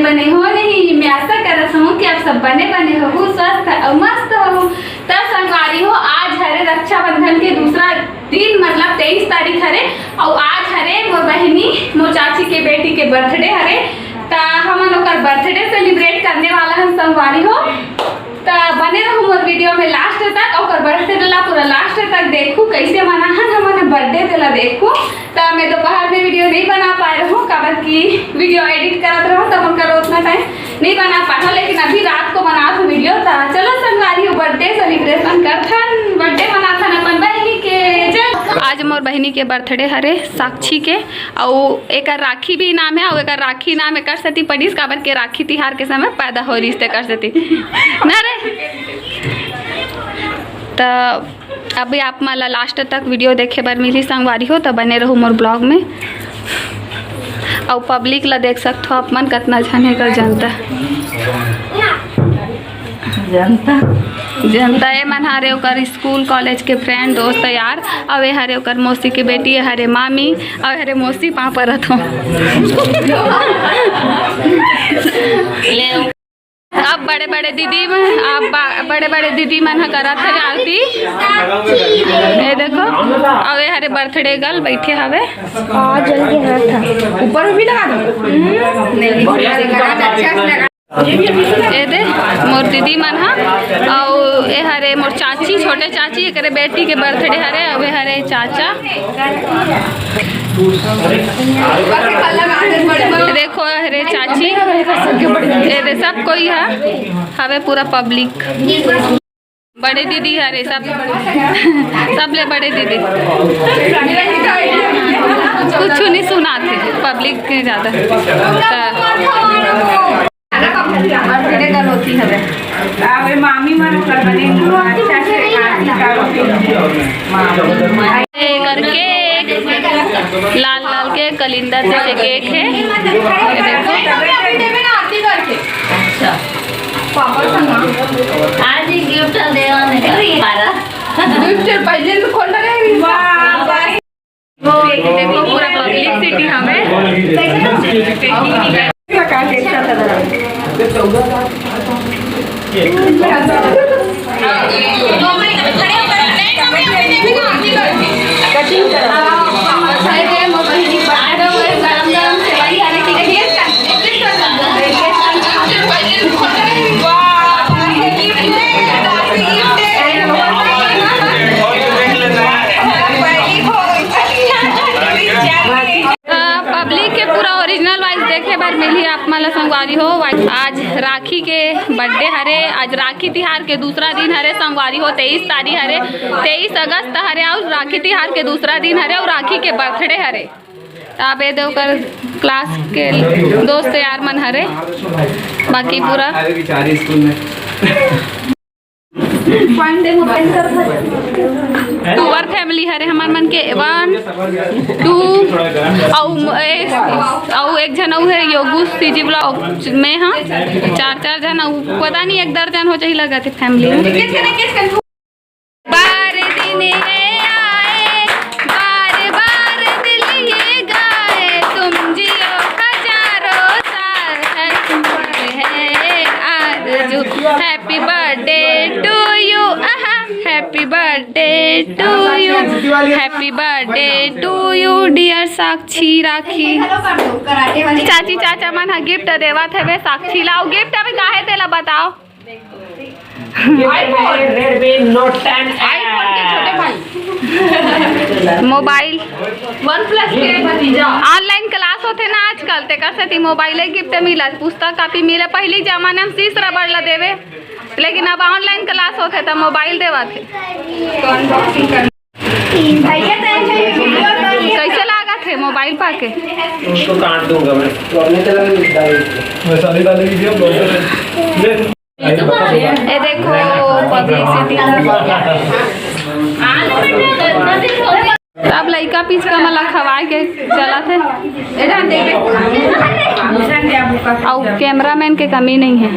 बने हो नहीं। मैं आशा करत हूँ कि आप सब बने हो स्वस्थ और मस्त हो। तब संगवारी हो आज हरे रक्षाबंधन के दूसरा दिन मतलब 23 तारीख हरे और आज हरे मोर बहनी मोर चाची के बेटी के बर्थडे हरे। ता हमन ओकर बर्थडे सेलिब्रेट करने वाला हम संगवारी हो। ता बने रहो मोर वीडियो में लास्ट तक और बर्थडे ला पूरा लास्ट तक देखू कैसे मनाहन हमन बर्थडे देला देखू। ता मैं दोपहर में वीडियो नहीं बना पा रहा हूँ काबर की वीडियो एडिट करत रहो तब उनका उतना टाइम नहीं बना पाता, लेकिन अभी रात को बना था वीडियो। ता चलो संगवारी हो बर्थडे सेलिब्रेशन करथन, बर्थडे मनाथन अपन बहनी के। चल आज मोर बहनी के बर्थडे हरे साक्षी के और एक राखी भी नाम है और एक राखी नाम कर सती पड़ीस काबर के राखी तिहार के समय पैदा हो रही कर सती ना रे। तो अभी आप माला लास्ट तक वीडियो देखे बार मिली संगवारी हो तो बने रहो मोर ब्लॉग में और पब्लिक ला देख सकते हो आप मन कितना जाने कर जनता जनता ये मन हरे ओकर स्कूल कॉलेज के फ्रेंड दोस्त यार और ये हरे ओकर मौसी की बेटी हरे मामी और हरे मौसी पापा रहत हो। अब बड़े बड़े दीदी में आप बड़े बड़े दीदी मन करत है आरती। ये देखो अब ये हरे बर्थडे गर्ल बैठे हवे जल्दी हाथ ऊपर भी लगा दो ये दे मोर दीदी मन हा और ये हरे मोर चाची छोटे चाची एक बेटी के बर्थडे हरे अब हरे चाचा देखो हरे चाची ये दे सब कोई है हवे पूरा पब्लिक बड़े दीदी हरे सब ले बड़े दीदी कुछ नहीं सुना थे पब्लिक के ज्यादा होती है मामी मन करके लाल लाल के कलिंदर जैसे केक है अच्छा आज ही गिफ्ट गिफ्ट पहले तो खोल देखो पूरा पब्लिक सिटी हमें पब्लिक के पूरा ओरिजिनल वाइज देखे बार मिली आप माला संगवारी हो। आज राखी के बर्थडे हरे आज राखी तिहार के दूसरा दिन हरे संगवारी हो 23 तारीख हरे 23 अगस्त हरे और राखी तिहार के दूसरा दिन हरे और राखी के बर्थडे हरे। आप ये देवकर क्लास के दोस्त यार मन हरे बाकी पूरा टूवर फैमिली हरे हमार मन के 1 2 और एक जन है योगू सीजी ब्लॉग में हाँ 4 जन पता नहीं 1 दर्जन हो चाहिए लगा थे फैमिली में। बार दिन आए बार बार दिल ये गाए तुम जियो हजारों साल है आरज़ू happy birthday to you happy birthday to you happy birthday to you dear Sakshi Rakhi. चाची चाचा मन हा गिफ्ट देवा थे वे साक्षी लाओ गिफ्ट अभी काहे देला बताओ। मोबाइल OnePlus के भतीजा ऑनलाइन क्लास होते ना आजकल ते कर सकती मोबाइल गिफ्ट मिला पुस्तक कापी मिले पहली जमाने में शीश रबड़ ला देवे लेकिन अब ऑनलाइन क्लास होते तो मोबाइल देवा थे। कैसे लगा थे मोबाइल पाके उसको काट दूंगा मैं तो अपने वैसा नहीं डालेगी ये देखो पब्लिसिटी अब लड़का पीछ का मला खवाए के चला थे और कैमरामैन के कमी नहीं है।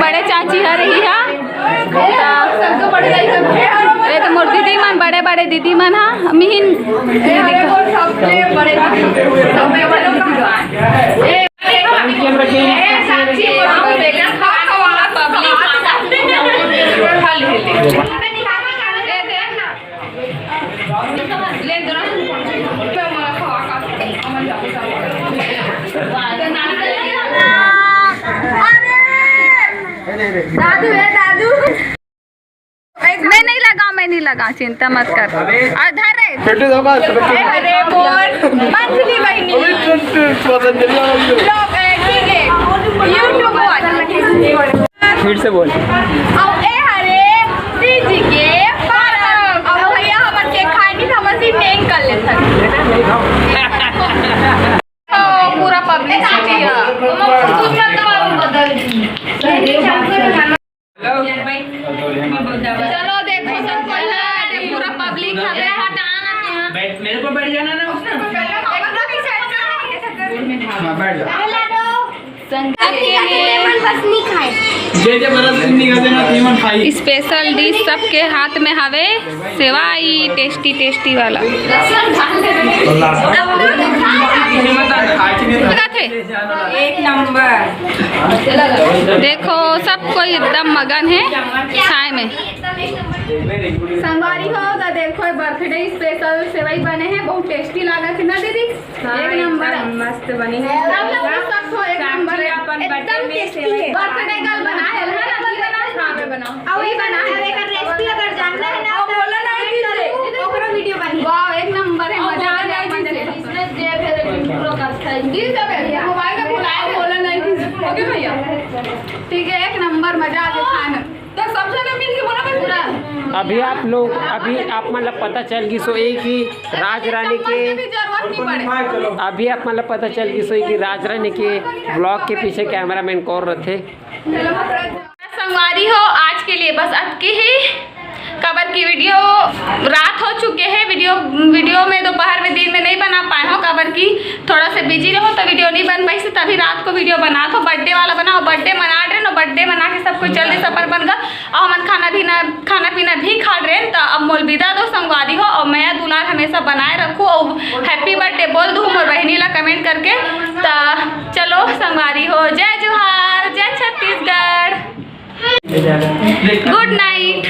बड़े चाची है रही है एक मोर दीदी मन बड़े बड़े दीदी मन हा मिहिन दादू है दादू मैं नहीं लगा चिंता मत कर अधर अरे बोल मंथली बहनी यूट्यूब फिर से बोल हरे दीदी के भैया हमन के खाए नहीं हमन से नहीं कर लेते पूरा पब्लिसिटी है चलो देखो सब पूरा पब्लिक है हटाना मेरे को बैठ जाना ना उसने स्पेशल डिश सबके हाथ में हवे सेवाई टेस्टी टेस्टी वाला एक नंबर। देखो सब कोई एकदम मगन है चाय में संगवारी हो तो देखो बर्थडे स्पेशल सेवई बने हैं बहुत टेस्टी लागत है ना दीदी एक नंबर मस्त बनी है एक नंबर एकदम टेस्टी बर्थडे कल बना है ना बनाओ और ये बना है एकर रेसिपी अगर जानना है ना तो बोलो ना दीदी ओकरा वीडियो बनी वाह एक नंबर है मजा आ जाए इसने जे फिर पूरा का दी सब मोबाइल में बुलाया बोलो नहीं ओके भैया ठीक है एक नंबर मजा आ गया खाने तो सब जने मिल के बना पूरा अभी आप मतलब पता चल गई सो एक ही राज रानी के अभी आप मतलब पता चल गई सो कि राज रानी के ब्लॉग के पीछे कैमरामैन कौन रहते संगवारी हो आज के लिए बस अटकी ही कबर की वीडियो रात हो चुके हैं वीडियो में दोपहर में दिन में नहीं बना पाए हो कबर की थोड़ा से बिजी रहो तो वीडियो नहीं बन पाई से तभी रात को वीडियो बना तो बर्थडे वाला बनाओ बर्थडे मना रहे ना बर्थडे मना के सब कुछ जल्दी सफर बन गया और हम खाना पीना भी खा रहे हैं तो अब मोल विदा दो संगवारी हो और मैं दुलार हमेशा बनाए रखूँ और हैप्पी बर्थडे बोल दूँ मोर बहनी ला कमेंट करके तो चलो संगवारी हो जय जोहार जय छत्तीसगढ़ गुड नाइट।